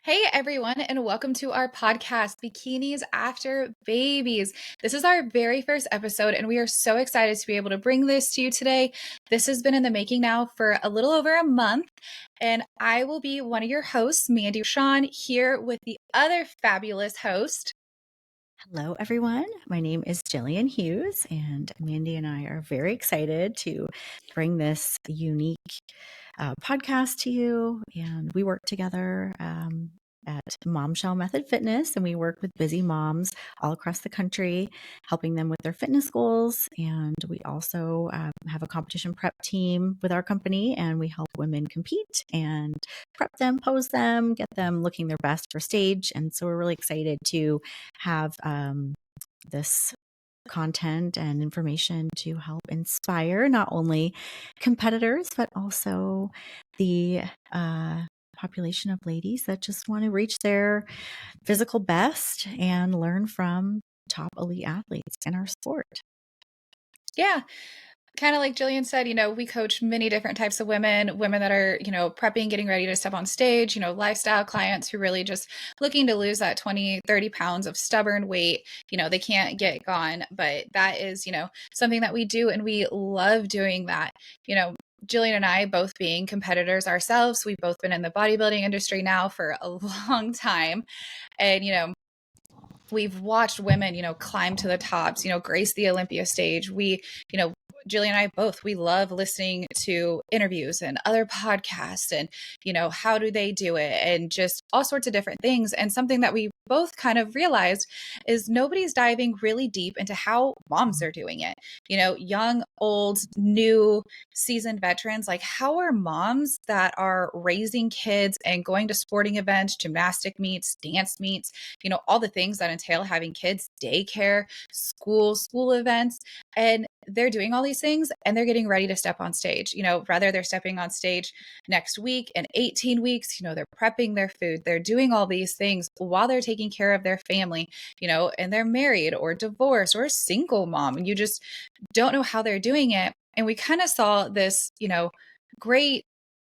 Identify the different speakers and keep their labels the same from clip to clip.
Speaker 1: Hey everyone, and welcome to our podcast, Bikinis After Babies. This is our very first episode, and we are so excited to be able to bring this to you today. This has been in the making now for a little over a month, and I will be one of your hosts, Mandy and Rochon, here with the other fabulous host.
Speaker 2: Hello, everyone. My name is Gillian Hughes, and Mandy and I are very excited to bring this unique podcast to you. And we work together at Mom Shell Method Fitness, and we work with busy moms all across the country, helping them with their fitness goals. And we also have a competition prep team with our company, and we help women compete and prep them, pose them, get them looking their best for stage. And so we're really excited to have this content and information to help inspire not only competitors, but also the population of ladies that just want to reach their physical best and learn from top elite athletes in our sport.
Speaker 1: Yeah. Kind of like Jillian said, we coach many different types of women that are, prepping, getting ready to step on stage, lifestyle clients who really just looking to lose that 20, 30 pounds of stubborn weight. They can't get gone, but that is, something that we do. And we love doing that. Jillian and I both being competitors ourselves, we've both been in the bodybuilding industry now for a long time. And, we've watched women, climb to the tops, grace the Olympia stage. Jillian and I both, we love listening to interviews and other podcasts and, how do they do it and just all sorts of different things. And something that we both kind of realized is nobody's diving really deep into how moms are doing it. Young, old, new, seasoned veterans, like how are moms that are raising kids and going to sporting events, gymnastic meets, dance meets, all the things that entail having kids, daycare, school events, and they're doing all these things and they're getting ready to step on stage. Rather they're stepping on stage next week in 18 weeks, they're prepping their food, they're doing all these things while they're taking care of their family, and they're married or divorced or a single mom, and you just don't know how they're doing it. And we kind of saw this, great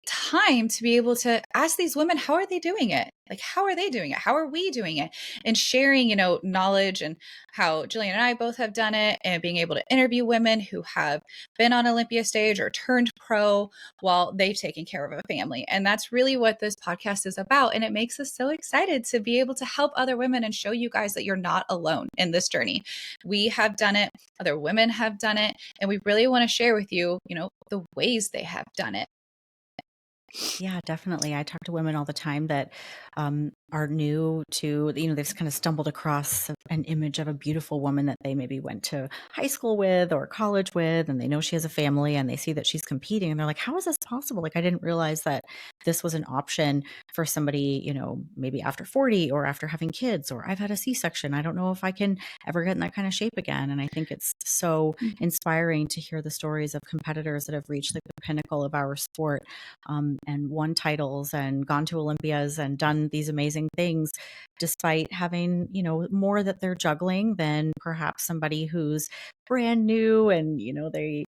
Speaker 1: time to be able to ask these women, how are they doing it? Like, how are they doing it? How are we doing it? And sharing, knowledge and how Jillian and I both have done it, and being able to interview women who have been on Olympia stage or turned pro while they've taken care of a family. And that's really what this podcast is about. And it makes us so excited to be able to help other women and show you guys that you're not alone in this journey. We have done it, other women have done it, and we really want to share with you, the ways they have done it.
Speaker 2: Yeah, definitely. I talk to women all the time that are new to, they've just kind of stumbled across an image of a beautiful woman that they maybe went to high school with or college with, and they know she has a family and they see that she's competing and they're like, how is this possible? Like, I didn't realize that this was an option for somebody, maybe after 40 or after having kids, or I've had a C-section. I don't know if I can ever get in that kind of shape again. And I think it's so inspiring to hear the stories of competitors that have reached the pinnacle of our sport. And won titles and gone to Olympias and done these amazing things, despite having, more that they're juggling than perhaps somebody who's brand new and, they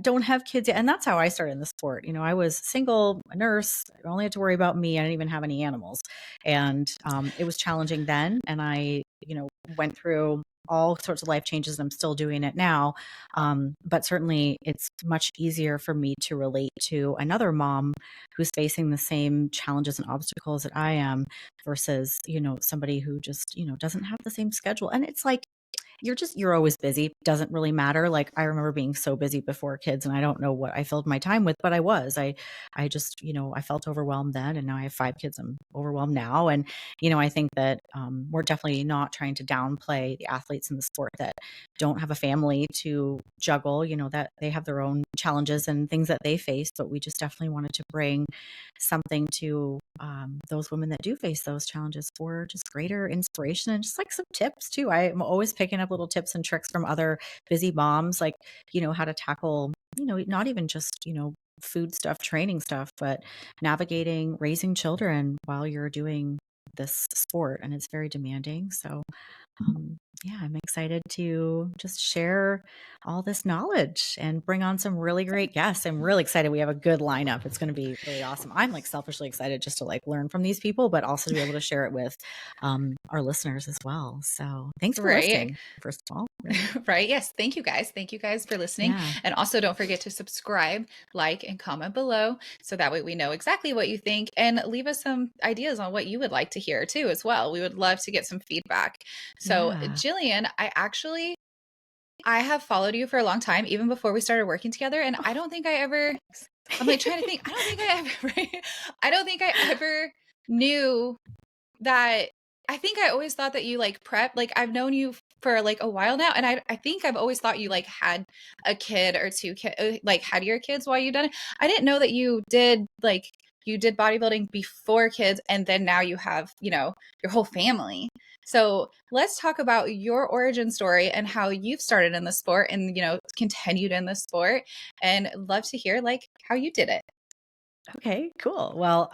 Speaker 2: don't have kids yet. And that's how I started in the sport. I was single, a nurse. I only had to worry about me. I didn't even have any animals. And it was challenging then. And I, went through all sorts of life changes. I'm still doing it now. But certainly it's much easier for me to relate to another mom who's facing the same challenges and obstacles that I am versus, somebody who just, doesn't have the same schedule. And it's like, you're always busy. Doesn't really matter. Like, I remember being so busy before kids and I don't know what I filled my time with, but I just, I felt overwhelmed then, and now I have 5 kids. I'm overwhelmed now. And, I think that we're definitely not trying to downplay the athletes in the sport that don't have a family to juggle, that they have their own challenges and things that they face, but we just definitely wanted to bring something to those women that do face those challenges for just greater inspiration and just like some tips too. I'm always picking up little tips and tricks from other busy moms, like, how to tackle, not even just, food stuff, training stuff, but navigating raising children while you're doing this sport, and it's very demanding. So yeah, I'm excited to just share all this knowledge and bring on some really great guests. I'm really excited. We have a good lineup. It's going to be really awesome. I'm like selfishly excited just to like learn from these people, but also to be able to share it with our listeners as well. So thanks for
Speaker 1: Right.
Speaker 2: listening, first of all. Right?
Speaker 1: Right. Yes. Thank you guys. Thank you guys for listening.
Speaker 2: Yeah.
Speaker 1: And also don't forget to subscribe, like, and comment below. So that way we know exactly what you think, and leave us some ideas on what you would like to hear too, as well. We would love to get some feedback. So
Speaker 2: Yeah.
Speaker 1: Gillian, I have followed you for a long time, even before we started working together. And I don't think I ever, I'm like trying to think, I don't think I ever, right? I don't think I ever knew that. I think I always thought that you like prep, like I've known you for like a while now. And I think I've always thought you like had a kid or two kids, like had your kids while you done it. I didn't know that you did bodybuilding before kids. And then now you have, your whole family. So let's talk about your origin story and how you've started in the sport and, continued in the sport, and love to hear like how you did it.
Speaker 2: Okay, cool. Well,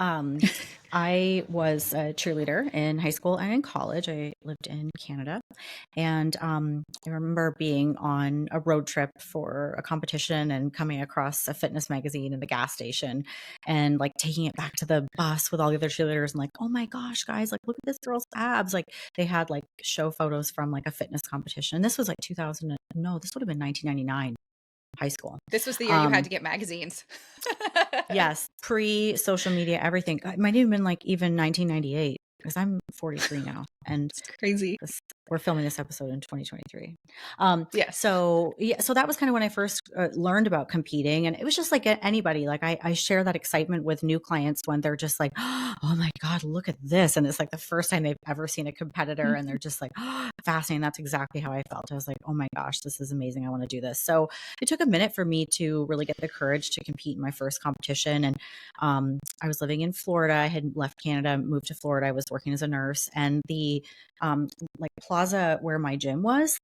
Speaker 2: I was a cheerleader in high school and in college. I lived in Canada. And I remember being on a road trip for a competition and coming across a fitness magazine in the gas station and like taking it back to the bus with all the other cheerleaders and like, oh my gosh, guys, like look at this girl's abs. Like they had like show photos from like a fitness competition. This was like 2000. No, this would have been 1999. High school.
Speaker 1: This was the year you had to get magazines.
Speaker 2: Yes, pre-social media, everything. It might have been like even 1998 because I'm 43 now, and
Speaker 1: It's crazy.
Speaker 2: we're filming this episode in 2023.
Speaker 1: Yes.
Speaker 2: So yeah, so that was kind of when I first learned about competing, and it was just like anybody. Like I share that excitement with new clients when they're just like, oh my God, look at this, and it's like the first time they've ever seen a competitor, and they're just like, fascinating. That's exactly how I felt. I was like, oh my gosh, this is amazing. I want to do this. So it took a minute for me to really get the courage to compete in my first competition, and I was living in Florida. I had left Canada, moved to Florida. I was working as a nurse, and the like plaza where my gym was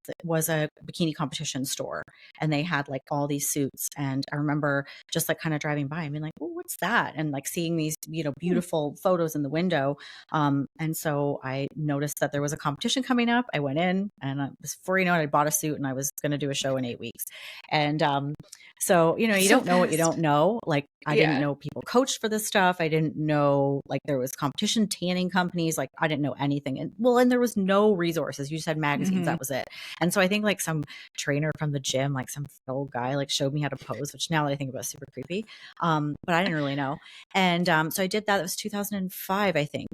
Speaker 2: a bikini competition store, and they had like all these suits. And I remember just like kind of driving by and being like, oh, what's that? And like seeing these, beautiful photos in the window. And so I noticed that there was a competition coming up. I went in, and before you know it, I bought a suit and I was going to do a show in 8 weeks. And so, you don't know what you don't know. Like I didn't know people coached for this stuff. I didn't know like there was competition tanning companies. Like I didn't know anything. And there was no resources. You just had magazines. That was it. And so I think like some trainer from the gym, like some old guy, like showed me how to pose, which now that I think about is super creepy. But I didn't really know. And so I did that. It was 2005, I think.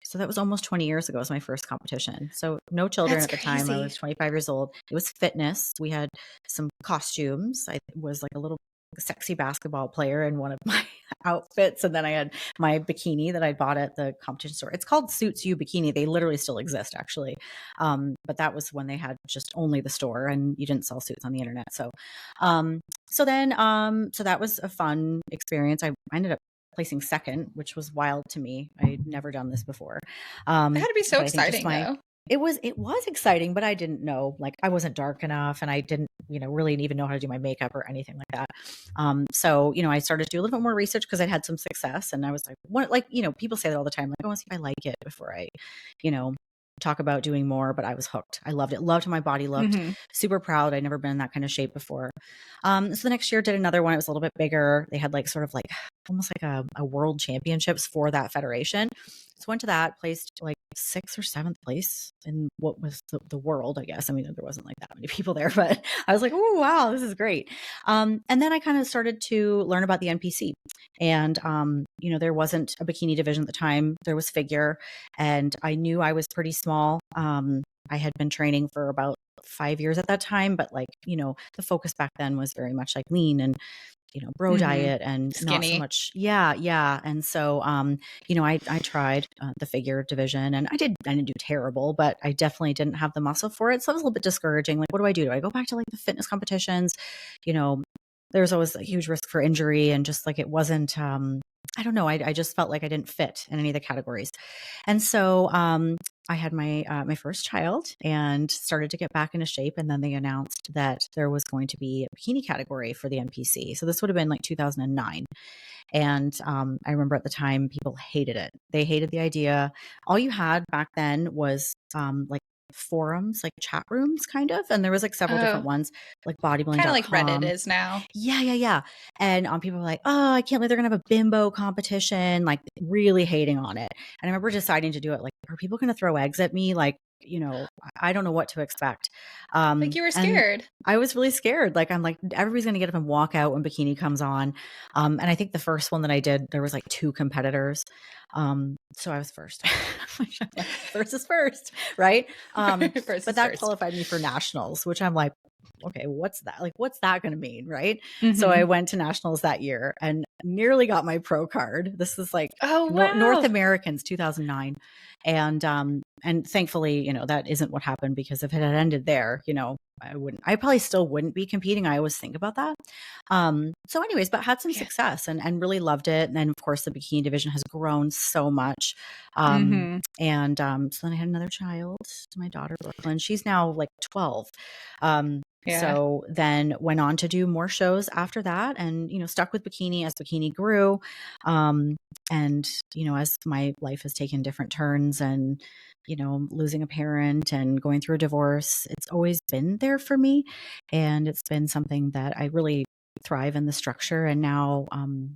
Speaker 2: So that was almost 20 years ago. It was my first competition. So no children
Speaker 1: That's
Speaker 2: at the time.
Speaker 1: crazy.
Speaker 2: I was 25 years old. It was fitness. We had some costumes. I was like a little sexy basketball player in one of my outfits. And then I had my bikini that I bought at the competition store. It's called Suits You Bikini. They literally still exist, actually. But that was when they had just only the store and you didn't sell suits on the internet. So so that was a fun experience. I ended up placing second, which was wild to me. I'd never done this before.
Speaker 1: That had to be so
Speaker 2: but I think just
Speaker 1: exciting, though.
Speaker 2: it was exciting, but I didn't know, like I wasn't dark enough and I didn't, really even know how to do my makeup or anything like that. So, I started to do a little bit more research because I'd had some success, and I was like, people say that all the time, like, I want to see if I like it before I, talk about doing more, but I was hooked. I loved it. Loved how my body looked. Super proud. I'd never been in that kind of shape before. So the next year did another one. It was a little bit bigger. They had like sort of like almost like a world championships for that federation. So went to that, placed like 6th or 7th place in what was the world, I guess. I mean, there wasn't like that many people there, but I was like, oh, wow, this is great. And then I kind of started to learn about the NPC. And, there wasn't a bikini division at the time. There was figure. And I knew I was pretty small. I had been training for about 5 years at that time, but like, the focus back then was very much like lean and bro diet and
Speaker 1: Skinny.
Speaker 2: not so much. Yeah. And so, I tried the figure division, and I didn't do terrible, but I definitely didn't have the muscle for it. So it was a little bit discouraging. Like, what do I do? Do I go back to like the fitness competitions? There's always a huge risk for injury, and just like, it wasn't, I don't know. I just felt like I didn't fit in any of the categories. And so, I had my my first child and started to get back into shape. And then they announced that there was going to be a bikini category for the NPC. So this would have been like 2009. And I remember at the time people hated it. They hated the idea. All you had back then was like forums, like chat rooms kind of. And there was like several different
Speaker 1: Oh,
Speaker 2: ones, like
Speaker 1: kind of like Reddit
Speaker 2: bodybuilding.com.
Speaker 1: is now.
Speaker 2: Yeah. And people were like, oh, I can't believe they're going to have a bimbo competition, like really hating on it. And I remember deciding to do it. Like, are people going to throw eggs at me? Like, I don't know what to expect.
Speaker 1: Like you were
Speaker 2: And
Speaker 1: scared.
Speaker 2: I was really scared. Like, I'm like, everybody's going to get up and walk out when bikini comes on. And I think the first one that I did, there was like 2 competitors. So I was first. First is first, right?
Speaker 1: First
Speaker 2: But
Speaker 1: is
Speaker 2: that
Speaker 1: first.
Speaker 2: qualified me for nationals, which I'm like, okay, what's that? Like, what's that going to mean? Right.
Speaker 1: Mm-hmm.
Speaker 2: So I went to nationals that year and nearly got my pro card. This is like North
Speaker 1: wow.
Speaker 2: Americans 2009. And thankfully, that isn't what happened, because if it had ended there, I probably still wouldn't be competing. I always think about that. So anyways, but had some success and really loved it. And then of course the bikini division has grown so much.
Speaker 1: Mm-hmm.
Speaker 2: And so then I had another child, my daughter, Brooklyn. She's now like 12. So then went on to do more shows after that and, stuck with bikini as bikini grew. And, as my life has taken different turns and, losing a parent and going through a divorce, it's always been there for me. And it's been something that I really thrive in the structure. And now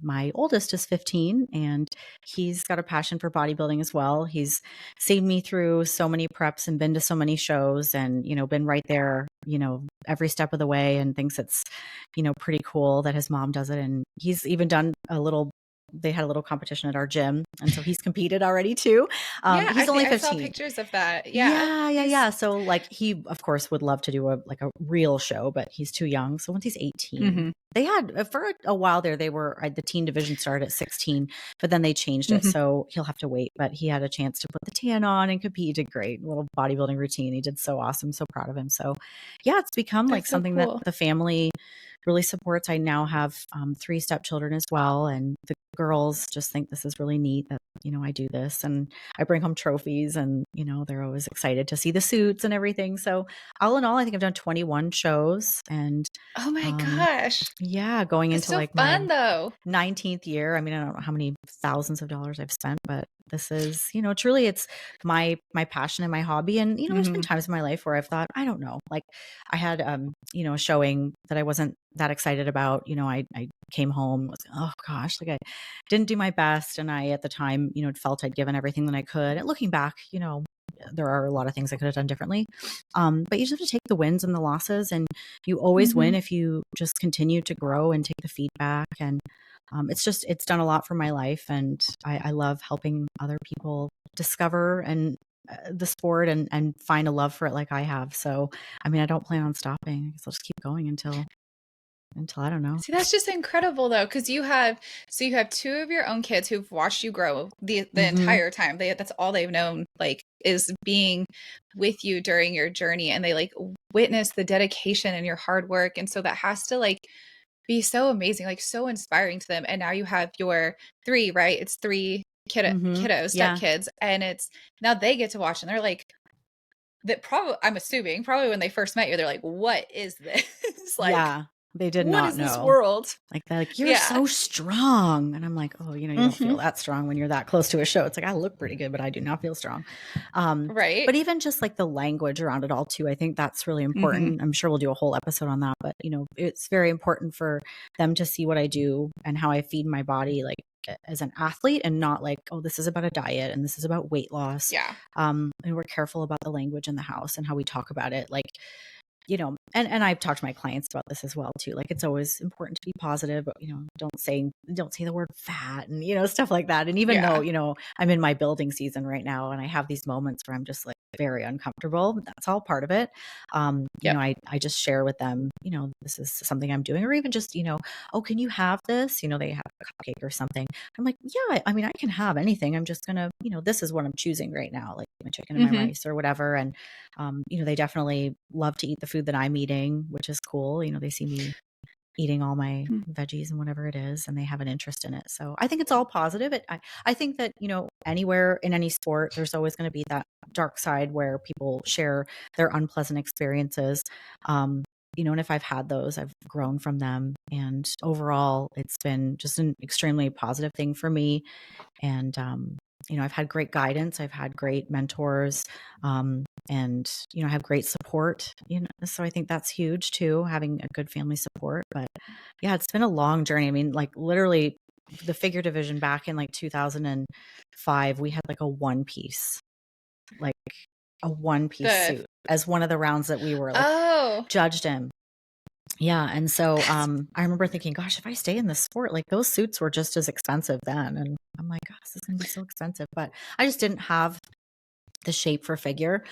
Speaker 2: my oldest is 15 and he's got a passion for bodybuilding as well. He's seen me through so many preps and been to so many shows and, been right there, every step of the way, and thinks it's, pretty cool that his mom does it. And he's even done they had a little competition at our gym. And so he's competed already too. He's only 15.
Speaker 1: I saw pictures of that.
Speaker 2: Yeah. So like he, of course, would love to do a real show, but he's too young. So once he's 18, they had for a while there, they were the teen division started at 16, but then they changed it. So he'll have to wait, but he had a chance to put the tan on and compete. He did great. Little bodybuilding routine. He did so awesome. So proud of him. So yeah, it's become like something that the family really supports. I now have 3 stepchildren as well. And the girls just think this is really neat that, I do this, and I bring home trophies and, they're always excited to see the suits and everything. So all in all, I think I've done 21 shows and
Speaker 1: oh my gosh.
Speaker 2: Yeah. Going
Speaker 1: It's
Speaker 2: into
Speaker 1: so
Speaker 2: like
Speaker 1: fun
Speaker 2: my
Speaker 1: though.
Speaker 2: 19th year. I mean, I don't know how many thousands of dollars I've spent, but this is, truly it's my passion and my hobby. And, there's been times in my life where I've thought, I don't know, like I had, a showing that I wasn't that excited about. I came home, was, oh gosh, like I didn't do my best. And I, at the time, felt I'd given everything that I could. And looking back, there are a lot of things I could have done differently. But you just have to take the wins and the losses, and you always win if you just continue to grow and take the feedback. And it's done a lot for my life. And I love helping other people discover and the sport and find a love for it like I have. So, I mean, I don't plan on stopping. I guess I'll just keep going until I don't know.
Speaker 1: See, that's just incredible though, because you have 2 of your own kids who've watched you grow the entire time. That's all they've known, like, is being with you during your journey, and they like witness the dedication and your hard work. And so that has to like be so amazing, like so inspiring to them. And now you have your 3, right? It's 3 kiddos, stepkids, and it's now they get to watch and they're like, that probably, I'm assuming, probably when they first met you, they're like, what is this? Like,
Speaker 2: they did
Speaker 1: what
Speaker 2: not
Speaker 1: is
Speaker 2: know.
Speaker 1: This world?
Speaker 2: Like, they're like, you're so strong. And I'm like, oh, you don't feel that strong when you're that close to a show. It's like, I look pretty good, but I do not feel strong.
Speaker 1: Right.
Speaker 2: But even just like the language around it all too, I think that's really important. I'm sure we'll do a whole episode on that, but it's very important for them to see what I do and how I feed my body, like as an athlete, and not like, oh, this is about a diet and this is about weight loss.
Speaker 1: Yeah.
Speaker 2: And we're careful about the language in the house and how we talk about it. Like, and I've talked to my clients about this as well too. Like, it's always important to be positive, but don't say the word fat and stuff like that. And even though I'm in my building season right now, and I have these moments where I'm just like very uncomfortable, that's all part of it. I just share with them, this is something I'm doing, or even just oh, can you have this? They have a cupcake or something. I'm like, yeah, I mean, I can have anything. I'm just gonna, this is what I'm choosing right now, like my chicken and my rice or whatever. And they definitely love to eat the food that I'm eating, which is cool. They see me eating all my
Speaker 1: Mm.
Speaker 2: veggies and whatever it is, and they have an interest in it. So I think it's all positive. I think that, anywhere in any sport, there's always going to be that dark side where people share their unpleasant experiences. And if I've had those, I've grown from them. And overall, it's been just an extremely positive thing for me. And, I've had great guidance. I've had great mentors. And, I have great support, so I think that's huge too, having a good family support. But yeah, it's been a long journey. I mean, like literally the figure division back in like 2005, we had like like a one piece
Speaker 1: The
Speaker 2: suit as one of the rounds that we were like
Speaker 1: oh,
Speaker 2: judged in. Yeah. And so I remember thinking, gosh, if I stay in this sport, like those suits were just as expensive then. And I'm like, gosh, this is going to be so expensive. But I just didn't have the shape for figure.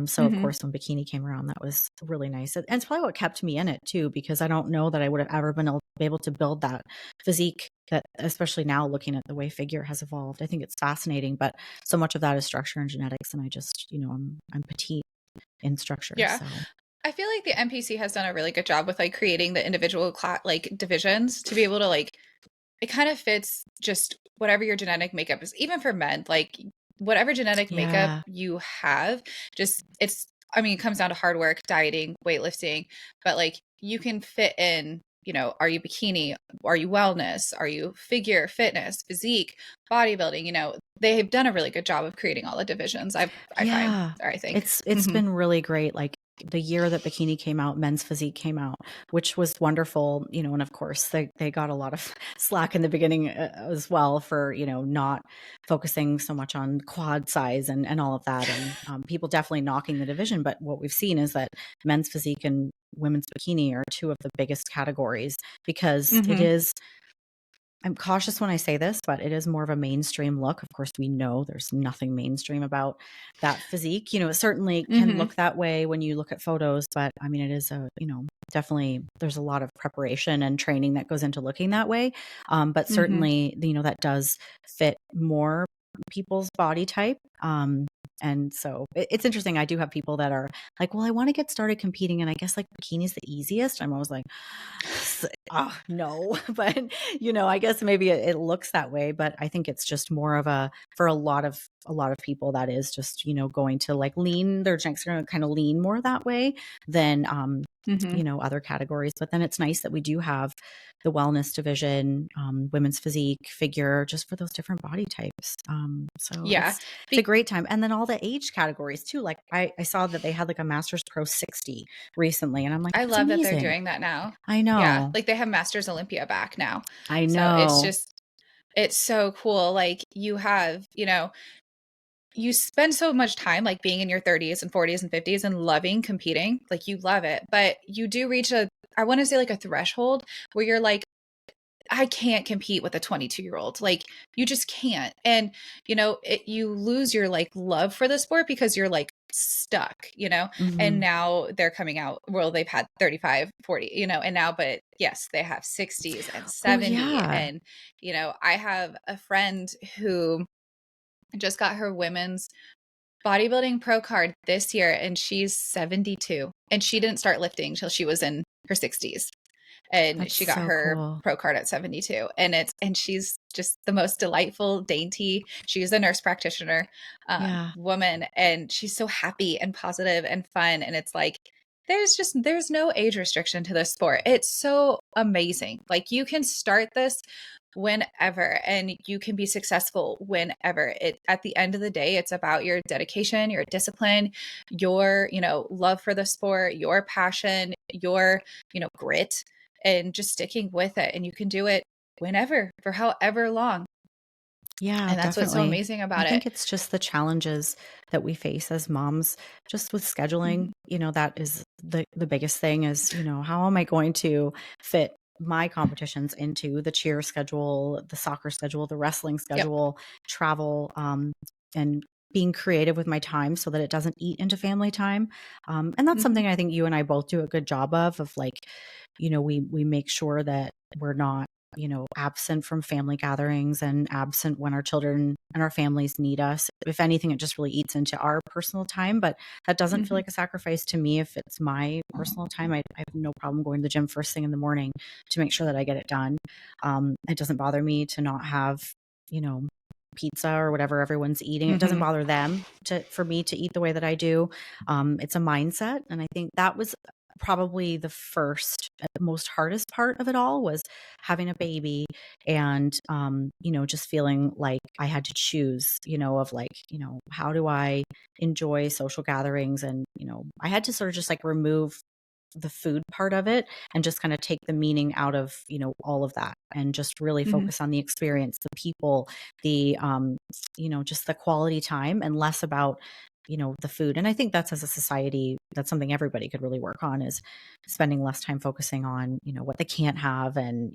Speaker 2: So of
Speaker 1: mhm.
Speaker 2: course, when bikini came around, that was really nice. And it's probably what kept me in it too, because I don't know that I would have ever been able to build that physique that, especially now looking at the way figure has evolved. I think it's fascinating, but so much of that is structure and genetics. And I just, I'm petite in structure.
Speaker 1: Yeah.
Speaker 2: So
Speaker 1: I feel like the NPC has done a really good job with like creating the individual like divisions to be able to like it kind of fits just whatever your genetic makeup is, even for men, like whatever genetic makeup
Speaker 2: yeah.
Speaker 1: you have, just it comes down to hard work, dieting, weightlifting, but like you can fit in, are you bikini? Are you wellness? Are you figure, fitness, physique, bodybuilding? They've done a really good job of creating all the divisions. I find,
Speaker 2: Yeah.
Speaker 1: or I think.
Speaker 2: It's been really great. Like the year that bikini came out, men's physique came out, which was wonderful, and of course they got a lot of slack in the beginning as well for, not focusing so much on quad size and all of that. And people definitely knocking the division. But what we've seen is that men's physique and women's bikini are two of the biggest categories because it
Speaker 1: Hmm.
Speaker 2: is, I'm cautious when I say this, but it is more of a mainstream look. Of course, we know there's nothing mainstream about that physique. It certainly can
Speaker 1: Hmm.
Speaker 2: look that way when you look at photos, but I mean, it is definitely there's a lot of preparation and training that goes into looking that way. But
Speaker 1: Hmm.
Speaker 2: certainly, that does fit more people's body type. And so it's interesting. I do have people that are like, well, I want to get started competing. And I guess like bikini is the easiest. I'm always like, oh, no, but I guess maybe it looks that way, but I think it's just more of for a lot of people that is just, going to like lean, their genetics are going to kind of lean more that way than,
Speaker 1: Hmm.
Speaker 2: other categories. But then it's nice that we do have the wellness division, women's physique, figure, just for those different body types. So
Speaker 1: Yeah.
Speaker 2: it's a great time. And then all the age categories too. Like I saw that they had like a Masters Pro 60 recently, and I'm like,
Speaker 1: I
Speaker 2: that's
Speaker 1: love that they're
Speaker 2: amazing.
Speaker 1: doing that now.
Speaker 2: I
Speaker 1: Yeah,
Speaker 2: know.
Speaker 1: like they have Masters Olympia back now.
Speaker 2: I
Speaker 1: So
Speaker 2: know.
Speaker 1: it's so cool. Like you have, you spend so much time like being in your 30s and 40s and 50s and loving competing. Like you love it, but you do reach I want to say like a threshold where you're like, I can't compete with a 22-year-old. Like you just can't. And you lose your like love for the sport because you're like stuck. And
Speaker 2: Mhm.
Speaker 1: now they're coming out, well, they've had 35, 40, and now, but yes, they have 60s and
Speaker 2: Oh,
Speaker 1: 70.
Speaker 2: yeah.
Speaker 1: And, I have a friend who just got her women's bodybuilding pro card this year and she's 72 and she didn't start lifting till she was in her 60s and
Speaker 2: That's
Speaker 1: she got
Speaker 2: so
Speaker 1: her
Speaker 2: cool.
Speaker 1: pro card at 72 and she's just the most delightful, dainty, she's a nurse practitioner
Speaker 2: Yeah.
Speaker 1: woman, and she's so happy and positive and fun, and it's like there's no age restriction to this sport. It's so amazing. Like you can start this whenever and you can be successful whenever. It at the end of the day, it's about your dedication, your discipline, your love for the sport, your passion, your grit, and just sticking with it. And you can do it whenever, for however long.
Speaker 2: Yeah,
Speaker 1: And that's what's so
Speaker 2: definitely.
Speaker 1: amazing
Speaker 2: I
Speaker 1: about it.
Speaker 2: think it's just the challenges that we face as moms, just with scheduling,
Speaker 1: Mhm.
Speaker 2: that is the biggest thing is, how am I going to fit my competitions into the cheer schedule, the soccer schedule, the wrestling
Speaker 1: Yep.
Speaker 2: schedule, travel, and being creative with my time so that it doesn't eat into family time. And that's
Speaker 1: Mhm.
Speaker 2: something I think you and I both do a good job of like, we make sure that we're not absent from family gatherings and absent when our children and our families need us. If anything, it just really eats into our personal time, but that doesn't feel
Speaker 1: Mhm.
Speaker 2: like a sacrifice to me. If it's my personal time, I have no problem going to the gym first thing in the morning to make sure that I get it done. It doesn't bother me to not have, pizza or whatever everyone's eating. It doesn't
Speaker 1: Mhm.
Speaker 2: bother them for me to eat the way that I do. It's a mindset. And I think that was probably the first, most hardest part of it all, was having a baby and, just feeling like I had to choose, of like, how do I enjoy social gatherings? And, I had to sort of just like remove the food part of it and just kind of take the meaning out of, all of that and just really
Speaker 1: Mhm.
Speaker 2: focus on the experience, the people, the, just the quality time, and less about, the food. And I think that's, as a society, that's something everybody could really work on, is spending less time focusing on, what they can't have, and,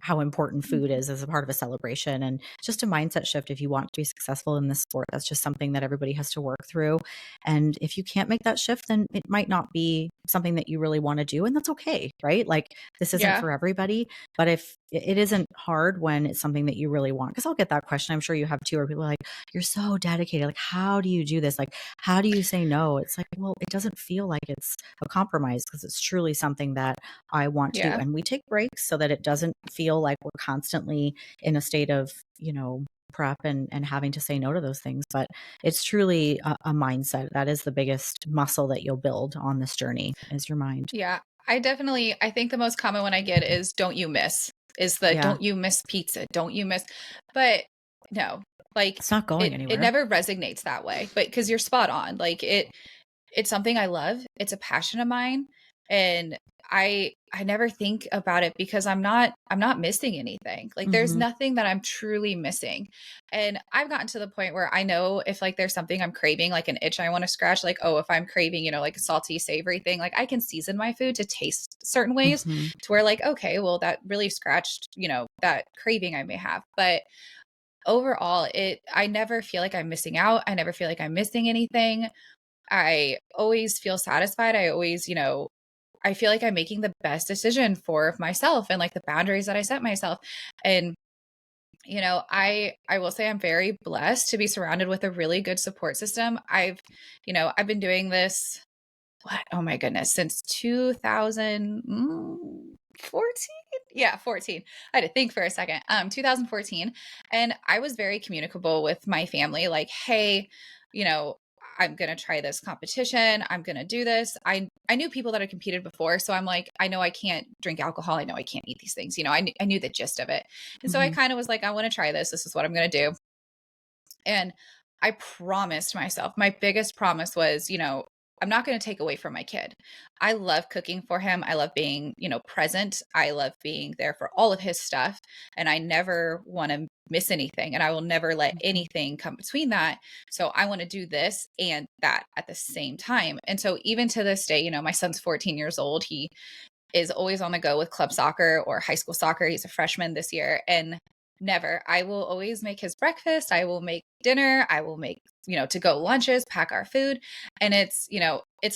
Speaker 2: how important food is as a part of a celebration. And just a mindset shift. If you want to be successful in this sport, that's just something that everybody has to work through. And if you can't make that shift, then it might not be something that you really want to do. And that's okay, right? Like, this isn't
Speaker 1: Yeah.
Speaker 2: for everybody. But if it isn't hard when it's something that you really want, because I'll get that question. I'm sure you have too, where people are like, you're so dedicated. Like, how do you do this? Like, how do you say no? It's like, well, it doesn't feel like it's a compromise, because it's truly something that I want to do.
Speaker 1: Yeah.
Speaker 2: And we take breaks so that it doesn't feel like we're constantly in a state of, prep and having to say no to those things. But it's truly a mindset. That is the biggest muscle that you'll build on this journey, is your mind.
Speaker 1: Yeah. I think the most common one I get is don't you miss, is the
Speaker 2: Yeah.
Speaker 1: don't you miss pizza, don't you miss. But no, like
Speaker 2: It's not going
Speaker 1: it
Speaker 2: anywhere.
Speaker 1: never resonates that way. But because you're spot on. Like it's something I love. It's a passion of mine. And I never think about it because I'm not missing anything. Like there's
Speaker 2: Mm-hmm.
Speaker 1: nothing that I'm truly missing. And I've gotten to the point where I know if like there's something I'm craving, like an itch I want to scratch, like, oh, if I'm craving, like a salty, savory thing, like I can season my food to taste certain ways
Speaker 2: Mm-hmm.
Speaker 1: to where like, okay, well, that really scratched, that craving I may have. But overall, I never feel like I'm missing out. I never feel like I'm missing anything. I always feel satisfied. I always, I feel like I'm making the best decision for myself and like the boundaries that I set myself. And, I will say I'm very blessed to be surrounded with a really good support system. I've been doing this, what? Oh my goodness, since 2014. Yeah, 14. I had to think for a second. 2014. And I was very communicable with my family, like, hey, you know, I'm gonna try this competition. I'm gonna do this. I knew people that had competed before, so I'm like, I know I can't drink alcohol. I know I can't eat these things. I knew the gist of it, and so I
Speaker 2: Mm-hmm.
Speaker 1: kind of was like, I want to try this. This is what I'm gonna do. And I promised myself, my biggest promise was, I'm not going to take away from my kid. I love cooking for him. I love being, present. I love being there for all of his stuff. And I never want to miss anything. And I will never let
Speaker 2: Mm-hmm.
Speaker 1: anything come between that. So I want to do this and that at the same time. And so even to this day, my son's 14 years old. He is always on the go with club soccer or high school soccer. He's a freshman this year. And never, I will always make his breakfast. I will make dinner. I will make, to go lunches, pack our food. And it's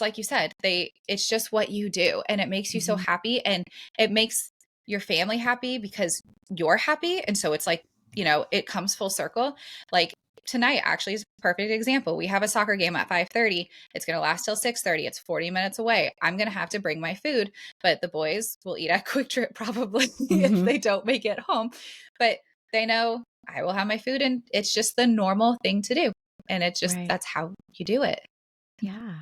Speaker 1: like you said, it's just what you do. And it makes you so
Speaker 2: Mm-hmm.
Speaker 1: happy, and it makes your family happy because you're happy. And so it's like, it comes full circle. Like tonight actually is a perfect example. We have a soccer game at 5:30. It's going to last till 6:30. It's 40 minutes away. I'm going to have to bring my food, but the boys will eat at Quick Trip probably if
Speaker 2: Mm-hmm.
Speaker 1: they don't make it home. But they know I will have my food, and it's just the normal thing to do. And it's just,
Speaker 2: Right.
Speaker 1: that's how you do it.
Speaker 2: Yeah.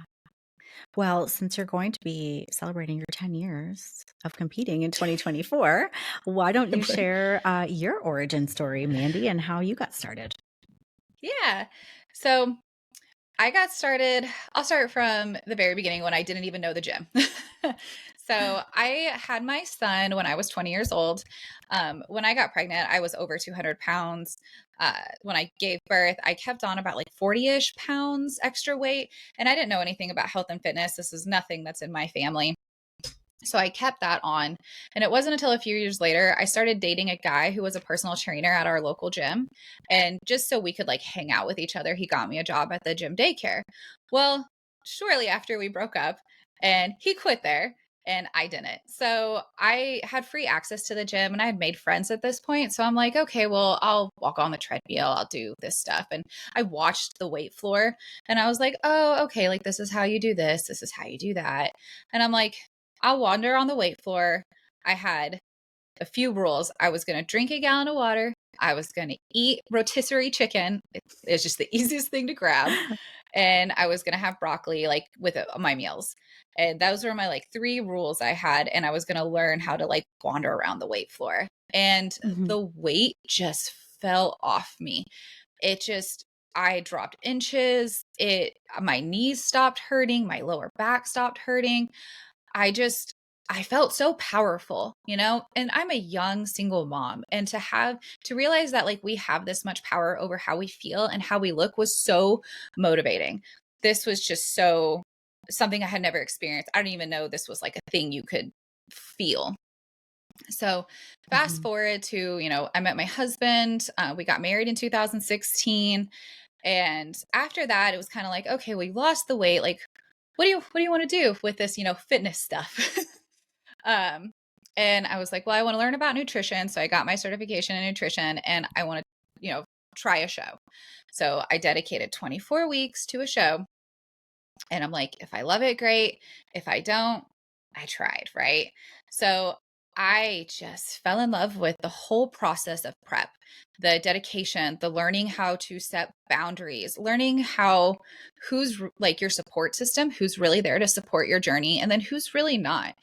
Speaker 2: Well, since you're going to be celebrating your 10 years of competing in 2024, why don't you share your origin story, Mandy, and how you got started?
Speaker 1: Yeah. So I got started, I'll start from the very beginning when I didn't even know the gym. So I had my son when I was 20 years old. When I got pregnant, I was over 200 pounds. When I gave birth, I kept on about like 40-ish pounds extra weight. And I didn't know anything about health and fitness. This is nothing that's in my family. So I kept that on. And it wasn't until a few years later, I started dating a guy who was a personal trainer at our local gym. And just so we could like hang out with each other, he got me a job at the gym daycare. Well, shortly after we broke up, and he quit there. and I didn't. So I had free access to the gym and I had made friends at this point. So I'm like, okay, well, I'll walk on the treadmill, I'll do this stuff. And I watched the weight floor and I was like, oh, okay, like this is how you do this, this is how you do that. And I'm like, I'll wander on the weight floor. I had a few rules. I was going to drink a gallon of water. I was going to eat rotisserie chicken. It's just the easiest thing to grab. And I was going to have broccoli like with my meals. And those were my like three rules I had. And I was going to learn how to like wander around the weight floor. And
Speaker 2: Mhm.
Speaker 1: the weight just fell off me. It just, I dropped inches. My knees stopped hurting. My lower back stopped hurting. I felt so powerful, you know, and I'm a young single mom. And to realize that like we have this much power over how we feel and how we look was so motivating. This was just so something I had never experienced. I don't even know this was like a thing you could feel. So fast
Speaker 2: Mhm.
Speaker 1: forward to, I met my husband. We got married in 2016. And after that, it was kind of like, okay, we lost the weight. Like, what do you want to do with this, fitness stuff? Um, and I was like, well, I want to learn about nutrition. So I got my certification in nutrition and I want to, try a show. So I dedicated 24 weeks to a show. And I'm like, if I love it, great. If I don't, I tried, right? So I just fell in love with the whole process of prep, the dedication, the learning how to set boundaries, learning like your support system, who's really there to support your journey, and then who's really not,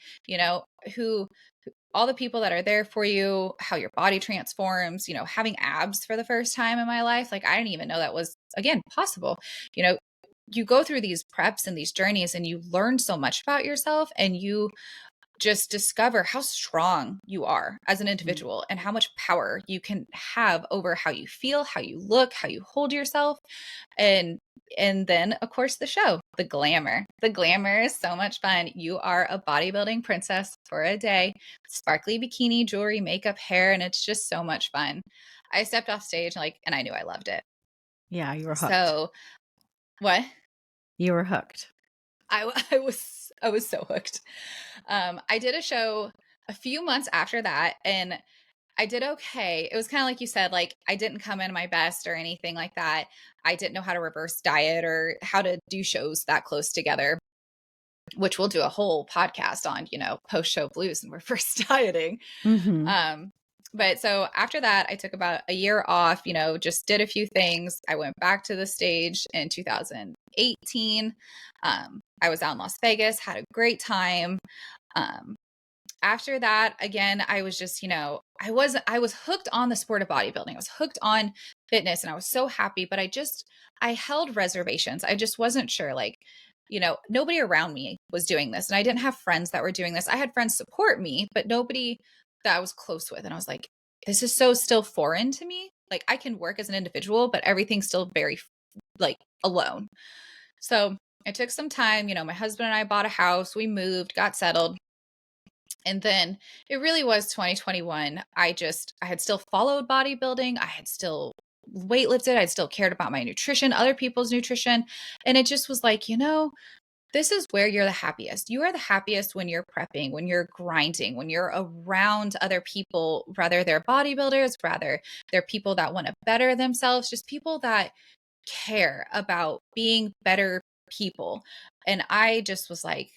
Speaker 1: who all the people that are there for you, how your body transforms, having abs for the first time in my life. Like I didn't even know that was again possible. You know, you go through these preps and these journeys and you learn so much about yourself and you just discover how strong you are as an
Speaker 2: Mhm.
Speaker 1: individual and how much power you can have over how you feel, how you look, how you hold yourself. And then of course the show, the glamour. The glamour is so much fun. You are a bodybuilding princess for a day, sparkly bikini, jewelry, makeup, hair, and it's just so much fun. I stepped off stage and I knew I loved it.
Speaker 2: Yeah, you were hooked.
Speaker 1: So, what?
Speaker 2: You were hooked.
Speaker 1: I was so hooked. I did a show a few months after that and I did okay. It was kind of like you said, like I didn't come in my best or anything like that. I didn't know how to reverse diet or how to do shows that close together, which we'll do a whole podcast on, post show blues and reverse dieting.
Speaker 2: Mhm.
Speaker 1: Um, but so after that, I took about a year off, just did a few things. I went back to the stage in 2018. I was out in Las Vegas, had a great time. Um, After that, again, I was just, I was hooked on the sport of bodybuilding. I was hooked on fitness and I was so happy, but I held reservations. I just wasn't sure. Like, nobody around me was doing this. And I didn't have friends that were doing this. I had friends support me, but nobody that I was close with. And I was like, this is so still foreign to me. Like, I can work as an individual, but everything's still very like alone. So I took some time. My husband and I bought a house, we moved, got settled. And then it really was 2021. I had still followed bodybuilding. I had still weightlifted. I'd still cared about my nutrition, other people's nutrition. And it just was like, this is where you're the happiest. You are the happiest when you're prepping, when you're grinding, when you're around other people, whether they're bodybuilders, rather they're people that want to better themselves, just people that care about being better people. And I just was like,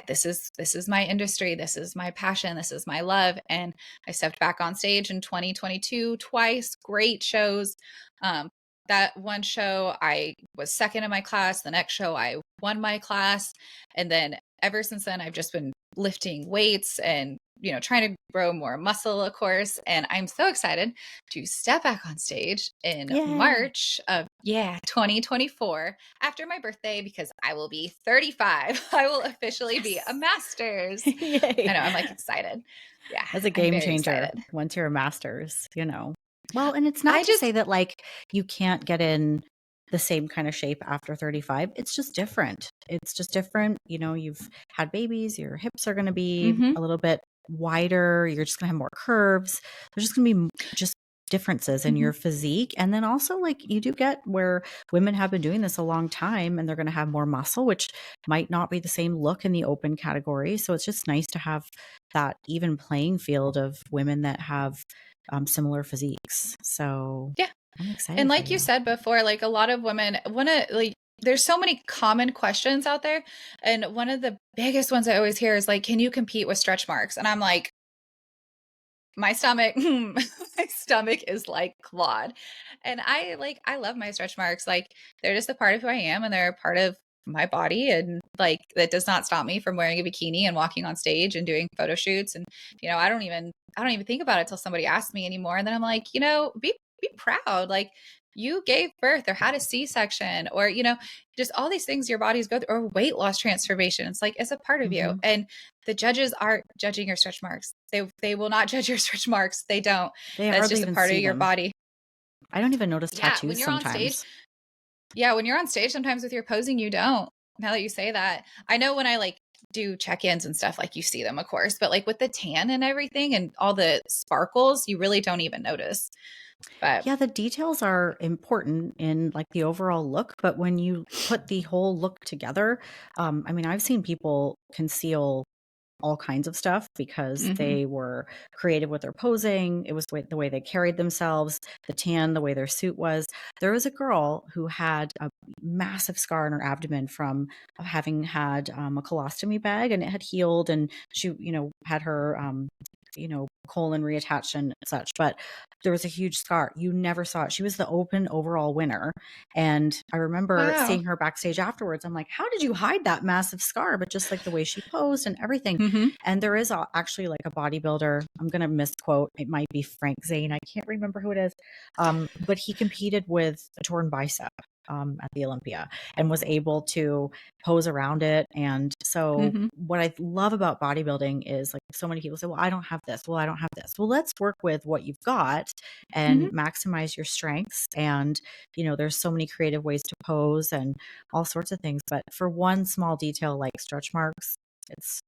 Speaker 1: this is my industry, this is my passion, this is my love. And I stepped back on stage in 2022 twice, great shows. That one show I was second in my class, the next show I won my class. And then ever since then I've just been lifting weights and trying to grow more muscle, of course. And I'm so excited to step back on stage in
Speaker 2: Yay.
Speaker 1: March of 2024 after my birthday because I will be 35. I will officially be a
Speaker 2: Yes.
Speaker 1: master's. I
Speaker 2: Yay.
Speaker 1: know, I'm like excited. Yeah,
Speaker 2: That's a
Speaker 1: I'm
Speaker 2: game
Speaker 1: very
Speaker 2: changer
Speaker 1: excited.
Speaker 2: once you're a master's. Well, and it's not
Speaker 1: I
Speaker 2: to
Speaker 1: just
Speaker 2: say that like you can't get in the same kind of shape after 35. It's just different. It's just different. You've had babies, your hips are going to be
Speaker 1: mhm.
Speaker 2: a little bit wider, you're just going to have more curves. There's just going to be just differences in your physique. And then also like you do get where women have been doing this a long time and they're going to have more muscle, which might not be the same look in the open category. So it's just nice to have that even playing field of women that have similar physiques. So
Speaker 1: Yeah.
Speaker 2: I'm excited
Speaker 1: And
Speaker 2: for
Speaker 1: like you
Speaker 2: you.
Speaker 1: said before, like a lot of women want to like, there's so many common questions out there. And one of the biggest ones I always hear is like, can you compete with stretch marks? And I'm like, my stomach, my stomach is like clawed. And I love my stretch marks. Like they're just a part of who I am and they're a part of my body. And like that does not stop me from wearing a bikini and walking on stage and doing photo shoots. And, I don't even think about it till somebody asks me anymore. And then I'm like, be proud. Like you gave birth or had a C-section or, just all these things your bodies go through or weight loss transformation. It's like, it's a part of you.
Speaker 2: Mm-hmm.
Speaker 1: And the judges aren't judging your stretch marks. They will not judge your stretch marks. They don't.
Speaker 2: They
Speaker 1: That's
Speaker 2: hardly
Speaker 1: just a
Speaker 2: even
Speaker 1: part of
Speaker 2: see
Speaker 1: your
Speaker 2: them.
Speaker 1: body.
Speaker 2: I don't even notice
Speaker 1: Yeah,
Speaker 2: tattoos sometimes.
Speaker 1: when you're on stage sometimes with your posing, you don't. Now that you say that, I know when I like do check-ins and stuff, like you see them, of course, but like with the tan and everything and all the sparkles, you really don't even notice. But
Speaker 2: Yeah, the details are important in like the overall look, but when you put the whole look together, I mean, I've seen people conceal all kinds of stuff because
Speaker 1: mhm,
Speaker 2: they were creative with their posing. It was the way they carried themselves, the tan, the way their suit was. There was a girl who had a massive scar on her abdomen from having had a colostomy bag, and it had healed, and she, had her, colon reattached and such. But there was a huge scar. You never saw it. She was the open overall winner. And I remember
Speaker 1: wow.
Speaker 2: seeing her backstage afterwards. I'm like, how did you hide that massive scar? But just like the way she posed and everything.
Speaker 1: Mhm,
Speaker 2: And there is actually like a bodybuilder. I'm going to misquote. It might be Frank Zane. I can't remember who it is. But he competed with a torn bicep at the Olympia and was able to pose around it. And so
Speaker 1: mhm,
Speaker 2: what I love about bodybuilding is like so many people say, well, I don't have this. Well, I don't have this. Well, let's work with what you've got
Speaker 1: mhm.
Speaker 2: and maximize your strengths. And, there's so many creative ways to pose and all sorts of things. But for one small detail like stretch marks, it's,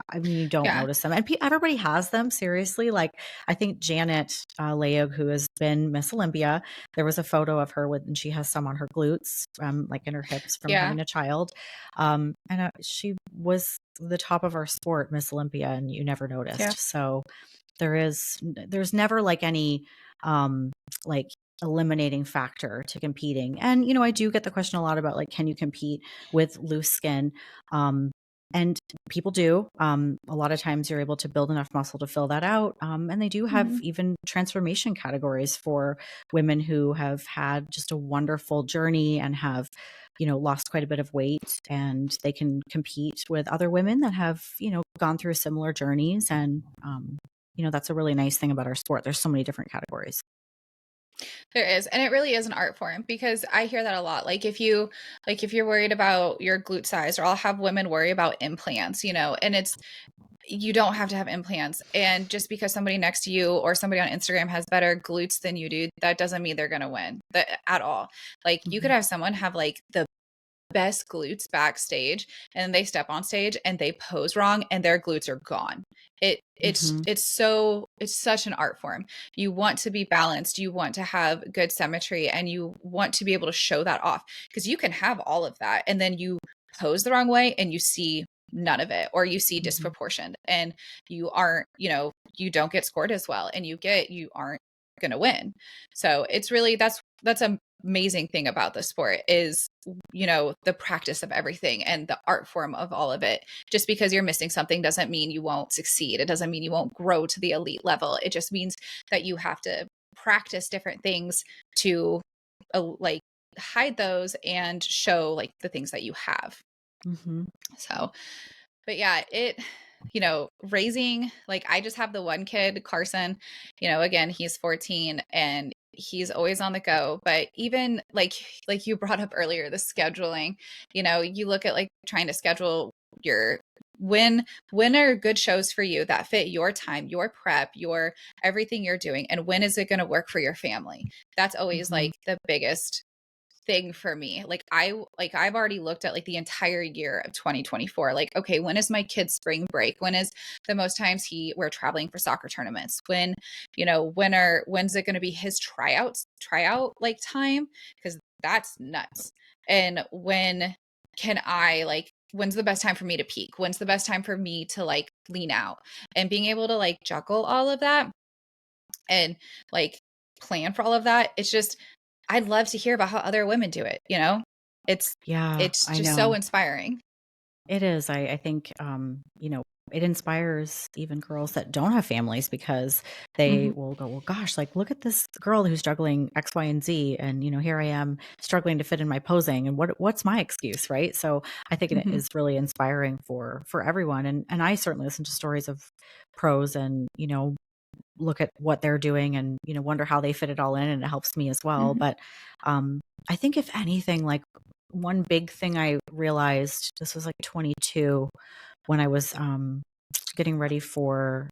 Speaker 2: I mean, you don't
Speaker 1: Yeah,
Speaker 2: notice them. And everybody has them, seriously. Like, I think Janet Leog, who has been Miss Olympia, there was a photo of her and she has some on her glutes, like in her hips from
Speaker 1: yeah,
Speaker 2: having a child. And she was the top of our sport, Miss Olympia, and you never
Speaker 1: yeah.
Speaker 2: noticed. So there's never like any like eliminating factor to competing. And I do get the question a lot about like, can you compete with loose skin? And people do. A lot of times you're able to build enough muscle to fill that out. And they do have
Speaker 1: Mhm.
Speaker 2: even transformation categories for women who have had just a wonderful journey and have, lost quite a bit of weight, and they can compete with other women that have, gone through similar journeys. And, that's a really nice thing about our sport. There's so many different categories.
Speaker 1: There is, and it really is an art form because I hear that a lot. Like if you're worried about your glute size, or I'll have women worry about implants, and you don't have to have implants. And just because somebody next to you or somebody on Instagram has better glutes than you do, that doesn't mean they're going to win at all. Like you could
Speaker 2: Mhm.
Speaker 1: have someone have like the best glutes backstage and they step on stage and they pose wrong and their glutes are gone. It's
Speaker 2: Mhm.
Speaker 1: it's such an art form. You want to be balanced, you want to have good symmetry, and you want to be able to show that off because you can have all of that and then you pose the wrong way and you see none of it, or you see
Speaker 2: Mhm.
Speaker 1: disproportion and you aren't, you don't get scored as well and you aren't going to win. So it's really that's a amazing thing about the sport is the practice of everything and the art form of all of it. Just because you're missing something doesn't mean you won't succeed. It doesn't mean you won't grow to the elite level. It just means that you have to practice different things to like hide those and show like the things that you have.
Speaker 2: Mhm.
Speaker 1: So but yeah, raising, like I just have the one kid, Carson, again, he's 14 and he's always on the go. But even like you brought up earlier, the scheduling, you look at like trying to schedule your when are good shows for you that fit your time, your prep, your everything you're doing, and when is it going to work for your family? That's always
Speaker 2: Mhm.
Speaker 1: like the biggest thing for me. I've already looked at like the entire year of 2024. Like, okay, when is my kid's spring break? When is the most times we're traveling for soccer tournaments? When, when's it going to be his tryout like time? Because that's nuts. And when's the best time for me to peak? When's the best time for me to like lean out? And being able to like juggle all of that and like plan for all of that. It's just, I'd love to hear about how other women do it, It's
Speaker 2: Yeah,
Speaker 1: it's
Speaker 2: I
Speaker 1: just so
Speaker 2: know.
Speaker 1: inspiring.
Speaker 2: It is. I think, it inspires even girls that don't have families because they
Speaker 1: Mhm.
Speaker 2: will go, well, gosh, like, look at this girl who's juggling X, Y, and Z. And, here I am struggling to fit in my posing. And what's my excuse? Right. So I think it
Speaker 1: Mhm.
Speaker 2: is really inspiring for everyone. And I certainly listen to stories of pros and, look at what they're doing and, wonder how they fit it all in. And it helps me as well.
Speaker 1: Mhm.
Speaker 2: But I think if anything, like one big thing I realized, this was like 22 when I was getting ready for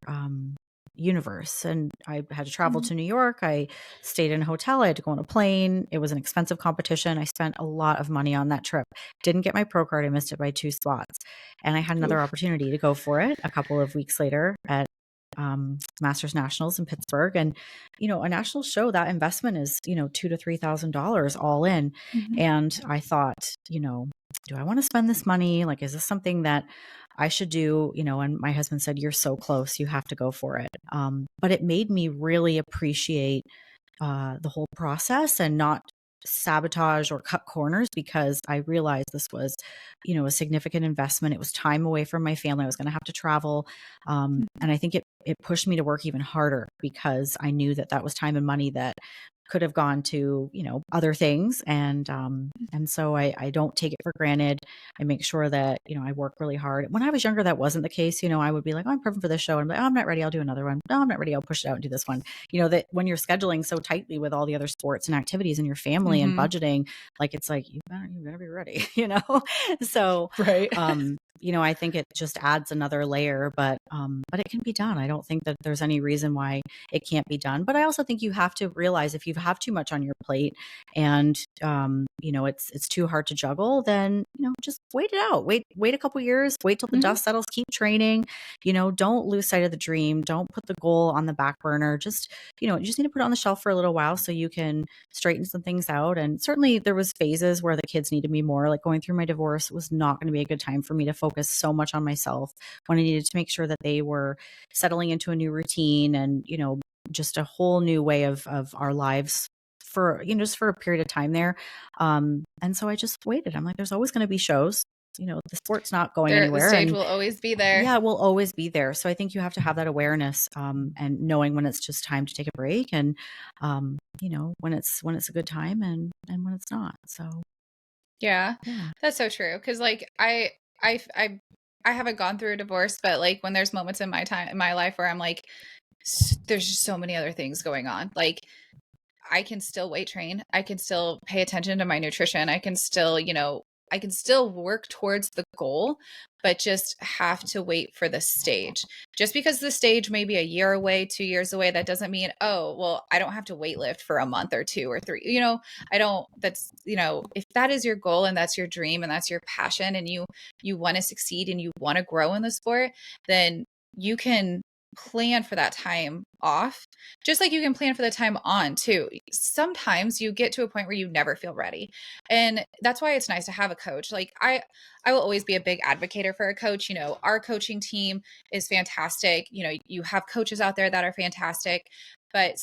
Speaker 2: Universe, and I had to travel
Speaker 1: Mhm.
Speaker 2: to New York. I stayed in a hotel. I had to go on a plane. It was an expensive competition. I spent a lot of money on that trip. Didn't get my pro card. I missed it by 2 spots. And I had another
Speaker 1: Oof.
Speaker 2: opportunity to go for it a couple of weeks later at Masters Nationals in Pittsburgh. And, a national show, that investment is, $2,000 to $3,000 all in.
Speaker 1: Mhm.
Speaker 2: And I thought, do I want to spend this money? Like, is this something that I should do? And my husband said, you're so close, you have to go for it. But it made me really appreciate the whole process and not sabotage or cut corners, because I realized this was, a significant investment. It was time away from my family. I was going to have to travel. And I think it pushed me to work even harder because I knew that was time and money that could have gone to, other things. And so I don't take it for granted. I make sure that, I work really hard. When I was younger, that wasn't the case. I would be like, oh, I'm perfect for this show. And I'm like, oh, I'm not ready. I'll do another one. No, I'm not ready. I'll push it out and do this one. That when you're scheduling so tightly with all the other sports and activities in your family and
Speaker 1: Mhm.
Speaker 2: budgeting, like, it's like, you better be ready, So,
Speaker 1: Right.
Speaker 2: I think it just adds another layer, but it can be done. I don't think that there's any reason why it can't be done. But I also think you have to realize if you have too much on your plate and, it's too hard to juggle, then, just wait it out. Wait a couple years, wait till the
Speaker 1: Mhm.
Speaker 2: dust settles, keep training, don't lose sight of the dream. Don't put the goal on the back burner. Just, you just need to put it on the shelf for a little while so you can straighten some things out. And certainly there was phases where the kids needed me more. Like going through my divorce was not going to be a good time for me to focus so much on myself when I needed to make sure that they were settling into a new routine and, just a whole new way of our lives for, just for a period of time there. And so I just waited. I'm like, there's always going to be shows, the sport's not going
Speaker 1: The
Speaker 2: anywhere.
Speaker 1: stage
Speaker 2: And
Speaker 1: will always be there.
Speaker 2: yeah, we'll always be there. So I think you have to have that awareness, and knowing when it's just time to take a break and, when it's a good time and when it's not. So
Speaker 1: Yeah.
Speaker 2: yeah.
Speaker 1: That's so true. Cause like I I haven't gone through a divorce, but like when there's moments in my life where I'm like, there's just so many other things going on. Like I can still weight train. I can still pay attention to my nutrition. I can still work towards the goal, but just have to wait for the stage. Just because the stage may be a year away, 2 years away, that doesn't mean, oh, well, I don't have to weight lift for a month or two or three. I don't, if that is your goal and that's your dream and that's your passion and you want to succeed and you want to grow in the sport, then you can plan for that time off just like you can plan for the time on too. Sometimes you get to a point where you never feel ready. And that's why it's nice to have a coach. Like I will always be a big advocate for a coach. Our coaching team is fantastic. You have coaches out there that are fantastic, but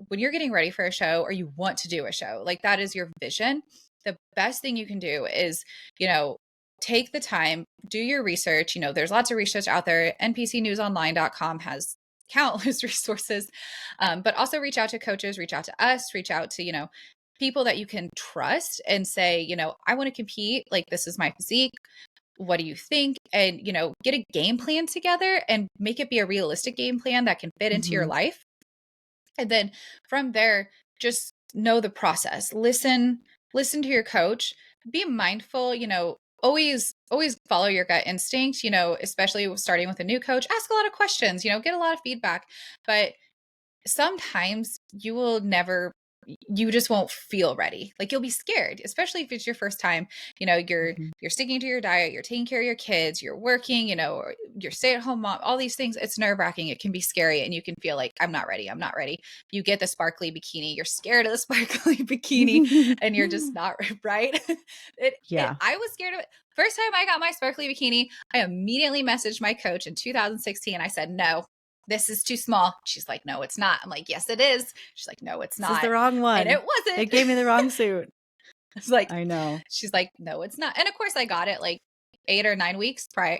Speaker 1: when you're getting ready for a show or you want to do a show, like that is your vision. The best thing you can do is, you know, take the time, do your research. There's lots of research out there. npcnewsonline.com has countless resources, but also reach out to coaches, reach out to us, reach out to people that you can trust and say, I want to compete, like this is my physique, what do you think? And get a game plan together and make it be a realistic game plan that can fit into your
Speaker 2: Hmm.
Speaker 1: life. And then from there, just know the process. Listen to your coach. Be mindful, always follow your gut instinct, especially starting with a new coach. Ask a lot of questions, get a lot of feedback. But sometimes you will never you just won't feel ready. Like you'll be scared, especially if it's your first time. You're
Speaker 2: Mhm.
Speaker 1: you're sticking to your diet, you're taking care of your kids, you're working, or you're stay-at-home mom, all these things. It's nerve-wracking. It can be scary, and you can feel like, I'm not ready. I'm not ready. You get the sparkly bikini, you're scared of the sparkly bikini, and you're just not right.
Speaker 2: Yeah.
Speaker 1: I was scared of it. First time I got my sparkly bikini, I immediately messaged my coach in 2016. I said, no, this is too small. She's like, no, it's not. I'm like, yes, it is. She's like, no, it's
Speaker 2: This is the
Speaker 1: not.
Speaker 2: wrong
Speaker 1: And
Speaker 2: one.
Speaker 1: it
Speaker 2: They
Speaker 1: wasn't.
Speaker 2: gave me the wrong suit.
Speaker 1: It's like,
Speaker 2: I know.
Speaker 1: she's like, no, it's not. And of course I got it like 8 or 9 weeks prior,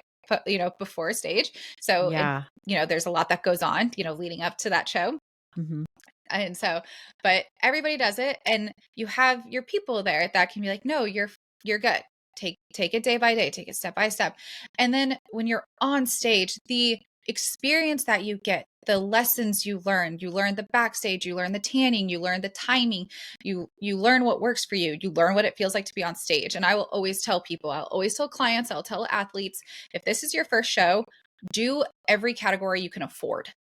Speaker 1: before stage. So
Speaker 2: Yeah.
Speaker 1: there's a lot that goes on, leading up to that show.
Speaker 2: Mhm.
Speaker 1: And so, but everybody does it. And you have your people there that can be like, no, you're good. Take it day by day, take it step by step. And then when you're on stage, the experience that you get, the lessons you learn the backstage, you learn the tanning, you learn the timing, you learn what works for you, you learn what it feels like to be on stage. And I will always tell people, I'll always tell clients, I'll tell athletes, if this is your first show, do every category you can afford.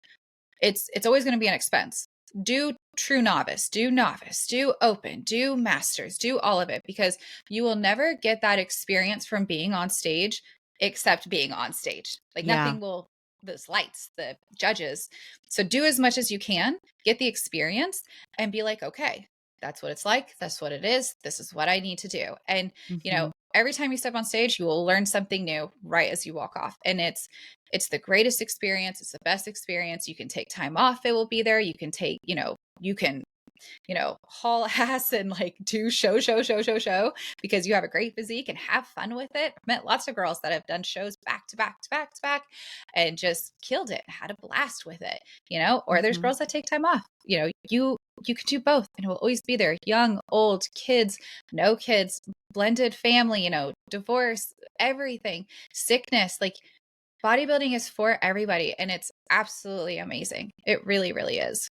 Speaker 1: It's always going to be an expense. Do true novice, do open, do masters, do all of it, because you will never get that experience from being on stage except being on stage. Like
Speaker 2: Yeah.
Speaker 1: nothing will, those lights, the judges. So do as much as you can, get the experience, and be like, okay, that's what it's like. That's what it is. This is what I need to do. And,
Speaker 2: Mhm.
Speaker 1: every time you step on stage, you will learn something new right as you walk off. And it's the greatest experience. It's the best experience. You can take time off. It will be there. You can take, you can, haul ass and like do show because you have a great physique and have fun with it. I've met lots of girls that have done shows back to back to back to back and just killed it, had a blast with it, or there's
Speaker 2: Mhm.
Speaker 1: girls that take time off. You can do both, and it will always be there. Young, old, kids, no kids, blended family, divorce, everything, sickness, like bodybuilding is for everybody, and it's absolutely amazing. It really, really is.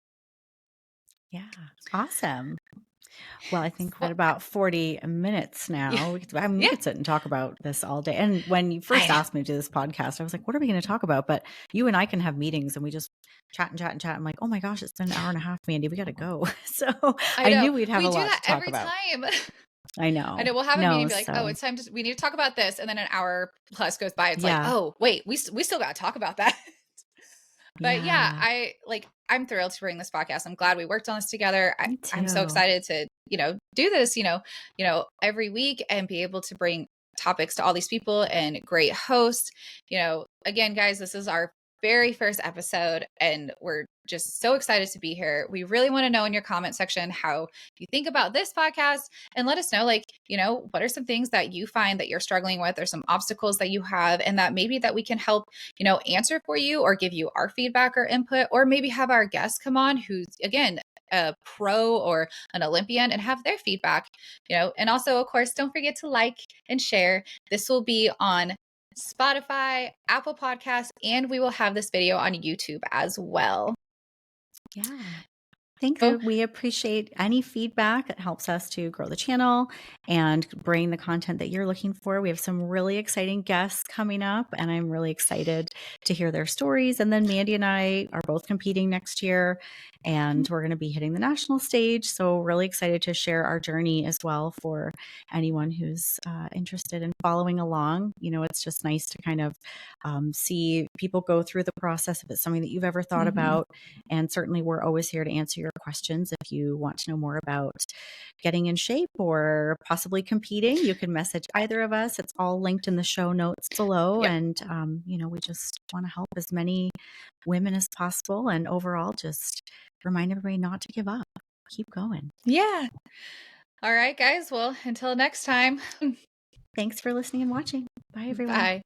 Speaker 2: Yeah. Awesome. Well, I think we're at
Speaker 1: Well,
Speaker 2: about 40 minutes
Speaker 1: yeah,
Speaker 2: now. We
Speaker 1: yeah,
Speaker 2: could sit and talk about this all day. And when you
Speaker 1: I
Speaker 2: first
Speaker 1: know.
Speaker 2: asked me to do this podcast, I was like, what are we going to talk about? But you and I can have meetings and we just chat and chat and chat. I'm like, oh my gosh, it's been an hour and a half, Mandy. We got to go. So
Speaker 1: I
Speaker 2: I
Speaker 1: know.
Speaker 2: knew we'd have
Speaker 1: We
Speaker 2: a
Speaker 1: do
Speaker 2: lot
Speaker 1: that
Speaker 2: to talk
Speaker 1: every
Speaker 2: about.
Speaker 1: time.
Speaker 2: I
Speaker 1: I
Speaker 2: know.
Speaker 1: know we'll have a meeting
Speaker 2: No.
Speaker 1: and be like, oh,
Speaker 2: So
Speaker 1: it's time we need to talk about this. And then an hour plus goes by. It's like,
Speaker 2: yeah.
Speaker 1: oh, wait, we still got to talk about that. But yeah,
Speaker 2: Yeah.
Speaker 1: I'm thrilled to bring this podcast. I'm glad we worked on this together.
Speaker 2: Me
Speaker 1: I'm so
Speaker 2: too.
Speaker 1: excited to, do this, every week and be able to bring topics to all these people and great hosts. Again, guys, this is our very first episode and we're just so excited to be here. We really want to know in your comment section how you think about this podcast and let us know, like, what are some things that you find that you're struggling with or some obstacles that you have and that maybe that we can help answer for you or give you our feedback or input, or maybe have our guests come on who's, again, a pro or an Olympian and have their feedback, and also, of course, don't forget to like and share. This will be on Spotify, Apple Podcasts, and we will have this video on YouTube as well.
Speaker 2: Yeah. Thank
Speaker 1: So,
Speaker 2: you. We appreciate any feedback. It helps us to grow the channel and bring the content that you're looking for. We have some really exciting guests coming up, and I'm really excited to hear their stories. And then Mandy and I are both competing next year, and we're going to be hitting the national stage. So, really excited to share our journey as well for anyone who's interested in following along. It's just nice to kind of see people go through the process if it's something that you've ever thought about. And certainly, we're always here to answer your questions. If you want to know more about getting in shape or possibly competing, you can message either of us. It's all linked in the show notes below.
Speaker 1: yep.
Speaker 2: And, we just want to help as many women as possible. And overall, just remind everybody not to give up. Keep going.
Speaker 1: Yeah. All right, guys. Well, until next time.
Speaker 2: Thanks for listening and watching. Bye, everyone.
Speaker 1: Bye.